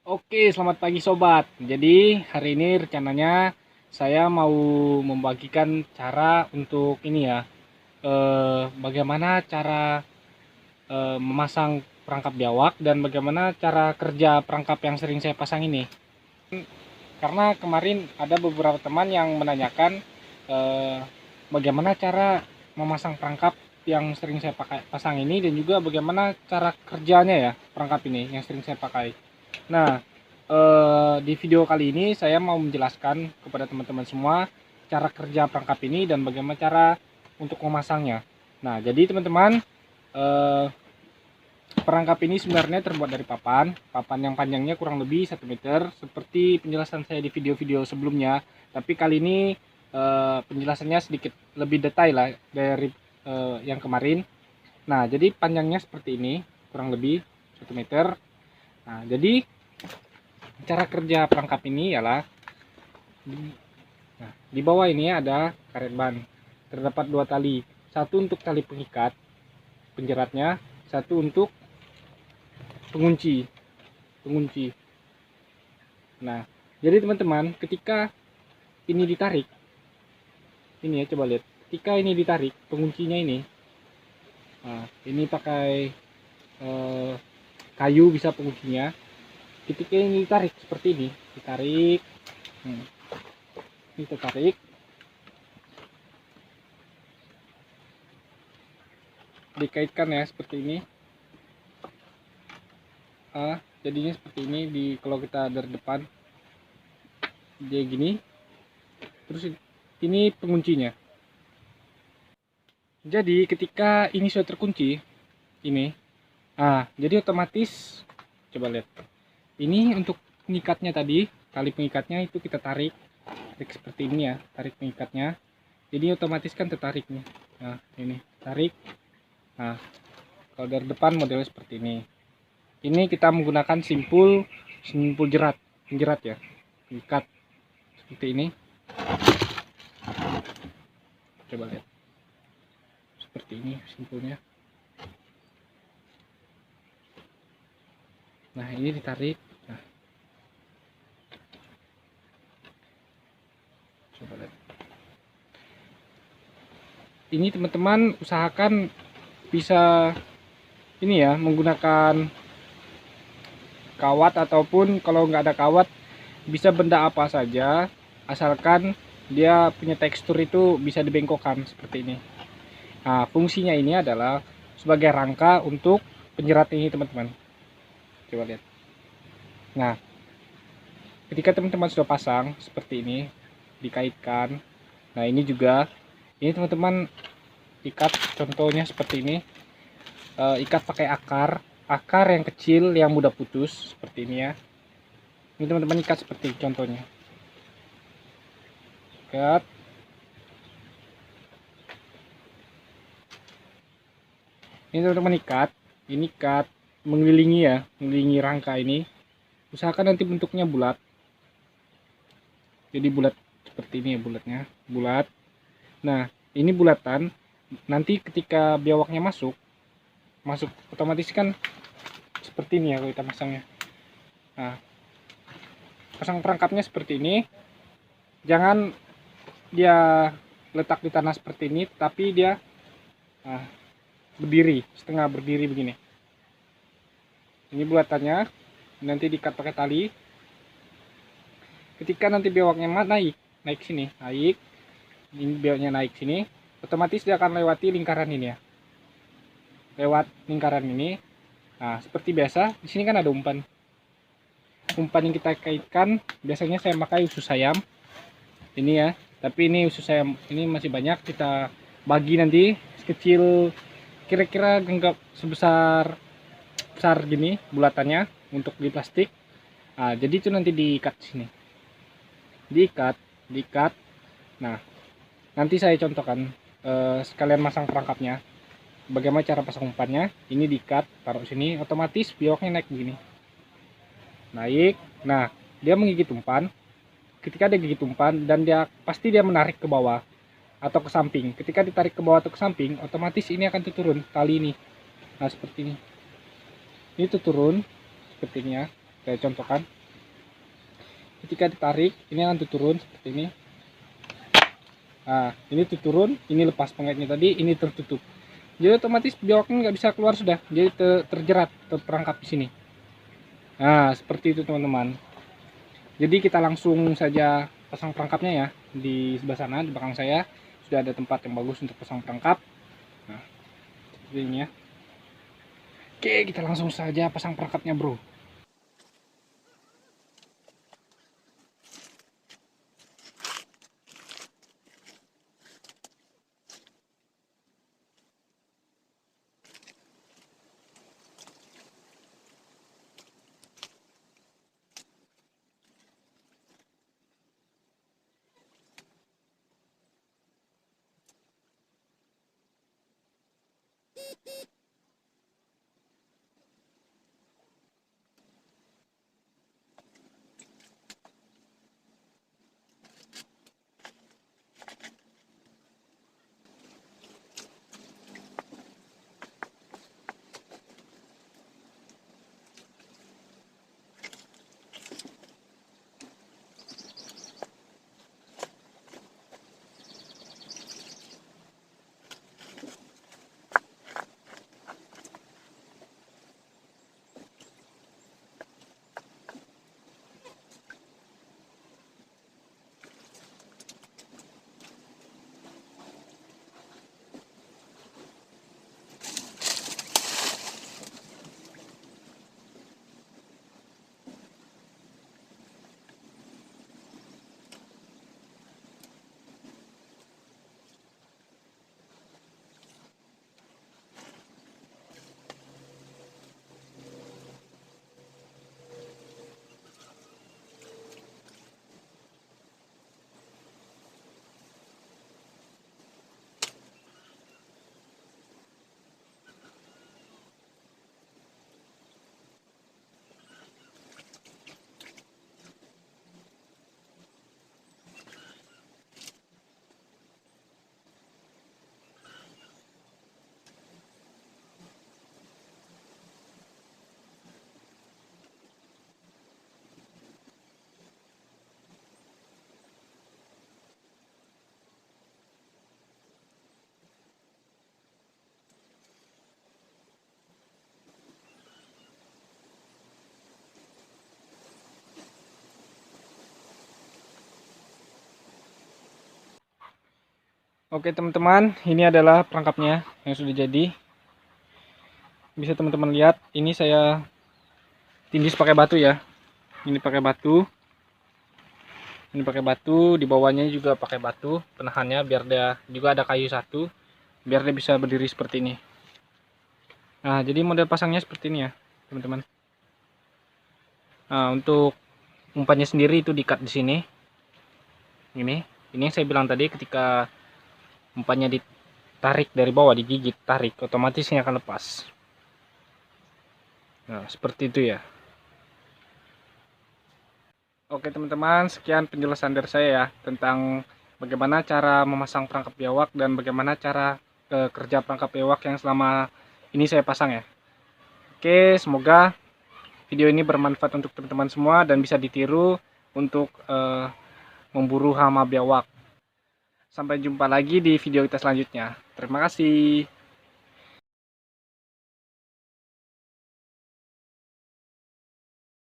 Oke, selamat pagi sobat. Jadi hari ini rencananya saya mau membagikan cara untuk ini ya, bagaimana cara memasang perangkap biawak dan bagaimana cara kerja perangkap yang sering saya pasang ini. Karena kemarin ada beberapa teman yang menanyakan eh, bagaimana cara memasang perangkap yang sering saya pasang ini dan juga bagaimana cara kerjanya ya perangkap ini yang sering saya pakai. Nah, di video kali ini saya mau menjelaskan kepada teman-teman semua cara kerja perangkap ini dan bagaimana cara untuk memasangnya. Nah, jadi teman-teman, eh, perangkap ini sebenarnya terbuat dari papan yang panjangnya kurang lebih 1 meter seperti penjelasan saya di video-video sebelumnya. Tapi kali ini penjelasannya sedikit lebih detail lah dari yang kemarin. Nah, jadi panjangnya seperti ini, kurang lebih 1 meter. Nah, jadi cara kerja perangkap ini ialah di bawah ini ada karet ban. Terdapat 2 tali, satu untuk tali pengikat penjeratnya, satu untuk pengunci. Nah, jadi teman-teman, ketika ini ditarik, ini ya, coba lihat. Ketika ini ditarik penguncinya ini, nah, ini pakai kayu bisa penguncinya. Ketika ini ditarik seperti ini, ditarik, ini tertarik, dikaitkan ya seperti ini. Jadinya seperti ini kalau kita dari depan dia gini, terus ini penguncinya. Jadi ketika ini sudah terkunci ini, jadi otomatis coba lihat, ini untuk pengikatnya tadi, tali pengikatnya itu kita tarik seperti ini ya, tarik pengikatnya, jadi otomatis kan tertarik nih. Nah, ini tarik. Nah, kalau dari depan modelnya seperti ini. Ini kita menggunakan simpul jerat, penjerat ya, pengikat seperti ini. Coba lihat, seperti ini simpulnya. Nah, ini ditarik. Nah, coba lihat. Ini teman-teman usahakan bisa ini ya, menggunakan kawat, ataupun kalau nggak ada kawat bisa benda apa saja asalkan dia punya tekstur itu bisa dibengkokkan seperti ini. Nah, fungsinya ini adalah sebagai rangka untuk penjerat ini teman-teman. Coba lihat. Nah, ketika teman-teman sudah pasang seperti ini, dikaitkan. Nah, ini juga, ini teman-teman ikat, contohnya seperti ini. Ikat pakai akar yang kecil yang mudah putus seperti ini ya. Ini teman-teman ikat seperti contohnya, ikat. Ini teman-teman ikat, ini ikat mengelilingi ya, mengelilingi rangka ini. Usahakan nanti bentuknya bulat, jadi bulat seperti ini ya, bulatnya bulat. Nah, ini bulatan, nanti ketika biawaknya masuk otomatis kan seperti ini ya kalau kita pasangnya. Nah, pasang perangkapnya seperti ini, jangan dia letak di tanah seperti ini, tapi dia berdiri, setengah berdiri begini. Ini bulatannya, nanti diikat pakai tali. Ketika nanti biawaknya naik sini, ini biawaknya naik sini, otomatis dia akan lewati lingkaran ini ya, lewat lingkaran ini. Nah, seperti biasa di sini kan ada umpan yang kita kaitkan. Biasanya saya pakai usus ayam ini ya, tapi ini usus ayam ini masih banyak, kita bagi nanti sekecil, kira-kira genggam sebesar gini bulatannya untuk di plastik. Nah, jadi itu nanti diikat sini, diikat. Nah, nanti saya contohkan sekalian masang perangkapnya, bagaimana cara pasang umpannya. Ini diikat, taruh sini, otomatis biawaknya naik begini, naik. Nah, dia menggigit umpan. Ketika dia gigit umpan, dan dia pasti dia menarik ke bawah atau ke samping. Ketika ditarik ke bawah atau ke samping, otomatis ini akan turun tali ini. Nah, seperti ini. Ini turun seperti ini ya, saya contohkan. ketika ditarik ini akan turun seperti ini. Nah, ini turun, ini lepas pengaitnya tadi, ini tertutup. Jadi otomatis biawaknya nggak bisa keluar sudah, jadi terjerat, terperangkap di sini. Nah, seperti itu teman-teman. Jadi kita langsung saja pasang perangkapnya ya. Di sebelah sana, di belakang saya sudah ada tempat yang bagus untuk pasang perangkap. Nah, seperti ini ya. Oke, kita langsung saja pasang perangkapnya, bro. Oke teman-teman, ini adalah perangkapnya yang sudah jadi. Bisa teman-teman lihat, ini saya tindis pakai batu ya. Ini pakai batu. Ini pakai batu, di bawahnya juga pakai batu penahannya biar dia juga ada kayu satu, biar dia bisa berdiri seperti ini. Nah, jadi model pasangnya seperti ini ya, teman-teman. Nah, untuk umpannya sendiri itu diikat di sini. Ini yang saya bilang tadi, ketika umpannya ditarik dari bawah, digigit, tarik, otomatis ini akan lepas. Nah, seperti itu ya. Oke teman-teman, sekian penjelasan dari saya ya tentang bagaimana cara memasang perangkap biawak dan bagaimana cara kerja perangkap biawak yang selama ini saya pasang ya. Oke, semoga video ini bermanfaat untuk teman-teman semua dan bisa ditiru untuk memburu hama biawak. Sampai jumpa lagi di video kita selanjutnya. Terima kasih.